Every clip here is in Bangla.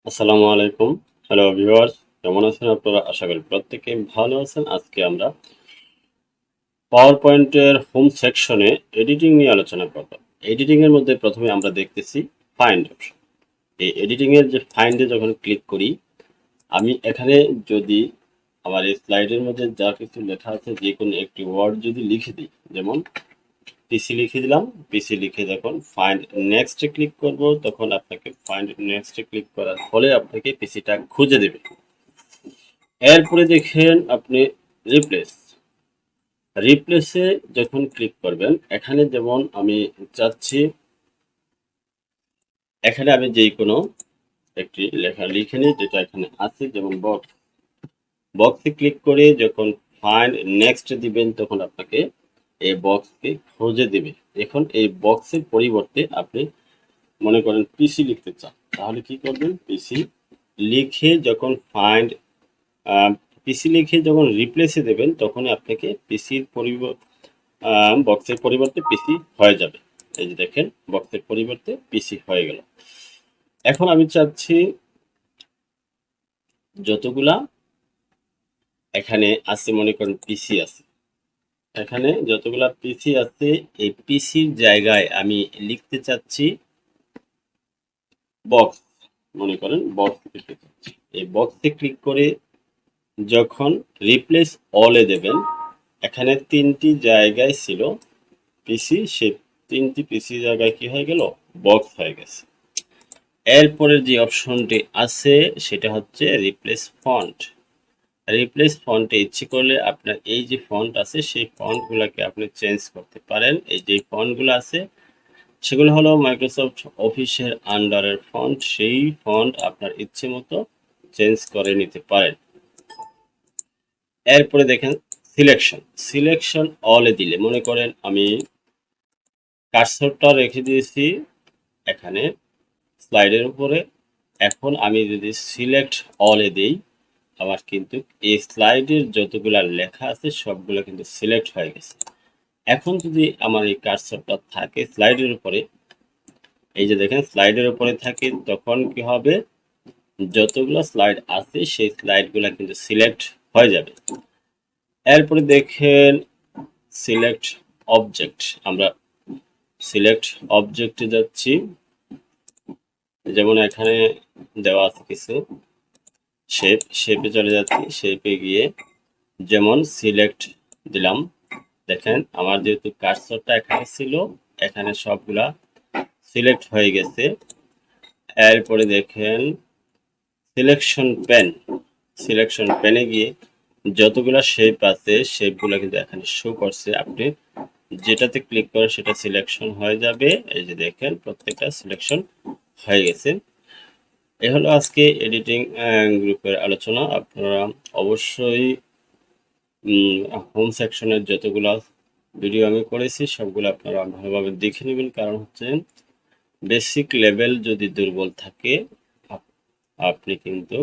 আসসালামু আলাইকুম। হ্যালো ভিউয়ার্স, কেমন আছেন আপনারা? আশা করি প্রত্যেকে ভালো আছেন। আজকে আমরা পাওয়ার পয়েন্টের হোম সেকশনে এডিটিং নিয়ে আলোচনা করব। এডিটিং এর মধ্যে প্রথমে আমরা দেখতেছি ফাইন্ড অপশন। এই এডিটিং এর যে ফাইন্ডে যখন ক্লিক করি, আমি এখানে যদি আমার এই স্লাইডের মধ্যে যা কিছু লেখা আছে যে কোনো একটি ওয়ার্ড যদি লিখে দিই, যেমন পিসি লিখে দিলাম। পিসি লিখে যখন ফাইন্ড নেক্সটে ক্লিক করব, তখন আপনাকে ফাইন্ড নেক্সটে ক্লিক করার ফলে আপনাকে পিসিটা খুঁজে দেবে। এরপরে দেখেন আপনি রিপ্লেস রিপ্লেসে যখন ক্লিক করবেন, এখানে যেমন আমি চাচ্ছি, এখানে আমি যেই কোনো একটি লেখা লিখে নিই যেটা এখানে আছে, যেমন বক্সে ক্লিক করে যখন ফাইন্ড নেক্সট দিবেন, তখন আপনাকে এই বক্সকে খুঁজে দিবে। এখন এই বক্সের পরিবর্তে আপনি মনে করেন পিসি লিখতে চান, তাহলে কি করবেন? পিসি লিখে যখন ফাইন্ড পিসি লিখে যখন রিপ্লেসে দেবেন, তখন আপনাকে পিসির বক্সের পরিবর্তে পিসি হয়ে যাবে। এই যে দেখেন, বক্সের পরিবর্তে পিসি হয়ে গেল। এখন আমি চাচ্ছি যতগুলা এখানে আছে, মনে করেন পিসি আছে, এখানে যতগুলা পিসি আছে, এই পিসির জায়গায় আমি লিখতে চাচ্ছি বক্স। মনে করেন বক্স লিখতে চাচ্ছি। এই বক্সে ক্লিক করে যখন রিপ্লেস অলে দেবেন, এখানে তিনটি জায়গায় ছিল পিসি, সে তিনটি পিসি জায়গায় কি হয়ে গেল? বক্স হয়ে গেছে। এরপরের যে অপশনটি আছে সেটা হচ্ছে রিপ্লেস ফন্ট। রিপ্লেস ফন্টে ইচ্ছে করলে আপনার এই যে ফন্ট আছে সেই ফন্টগুলোকে আপনি চেঞ্জ করতে পারেন। এই যে ফন্টগুলো আছে সেগুলো হলো মাইক্রোসফট অফিসের আন্ডারের ফন্ট। সেই ফন্ট আপনার ইচ্ছে মতো চেঞ্জ করে নিতে পারেন। এরপরে দেখেন সিলেকশন অলে দিলে, মনে করেন আমি কার্সরটা রেখে দিয়েছি এখানে স্লাইডের উপরে। এখন আমি যদি সিলেক্ট অলে দেই, আমার কিন্তু এই স্লাইডের যতগুলা লেখা আছে সবগুলো কিন্তু সিলেক্ট হয়ে গেছে। এখন যদি আমার এই কার্সরটা থাকে স্লাইডের উপরে, এই যে দেখেন স্লাইডের উপরে থাকে, তখন কি হবে? যতগুলো স্লাইড আছে সেই স্লাইডগুলো কিন্তু সিলেক্ট হয়ে যাবে। এরপরে দেখেন সিলেক্ট অবজেক্ট। আমরা সিলেক্ট অবজেক্টে যাচ্ছি, যেমন এখানে দেওয়া আছে কিছু শেপে চলে যাচ্ছি। শেপে গিয়ে যেমন সিলেক্ট দিলাম, দেখেন আমার যেহেতু কার্সরটা এখানে ছিল, এখানে সবগুলা সিলেক্ট হয়ে গেছে। এরপরে দেখেন সিলেকশন প্যানে গিয়ে যতগুলা শেপ আছে শেপগুলো কিন্তু এখানে শো করছে। আপনি যেটাতে ক্লিক করে সেটা সিলেকশন হয়ে যাবে। এই যে দেখেন প্রত্যেকটা সিলেকশন হয়ে গেছে। এই হলো আজকে এডিটিং গ্রুপের আলোচনা। আপনারা অবশ্যই হোম সেকশনের যতগুলো ভিডিও আমি করেছি সবগুলো আপনারা ভালোভাবে দেখে নেবেন, কারণ হচ্ছে বেসিক লেভেল যদি দুর্বল থাকে আপনি কিন্তু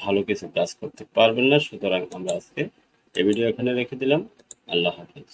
ভালো কিছু কাজ করতে পারবেন না। সুতরাং আমরা আজকে এই ভিডিও এখানে রেখে দিলাম। আল্লাহ হাফেজ।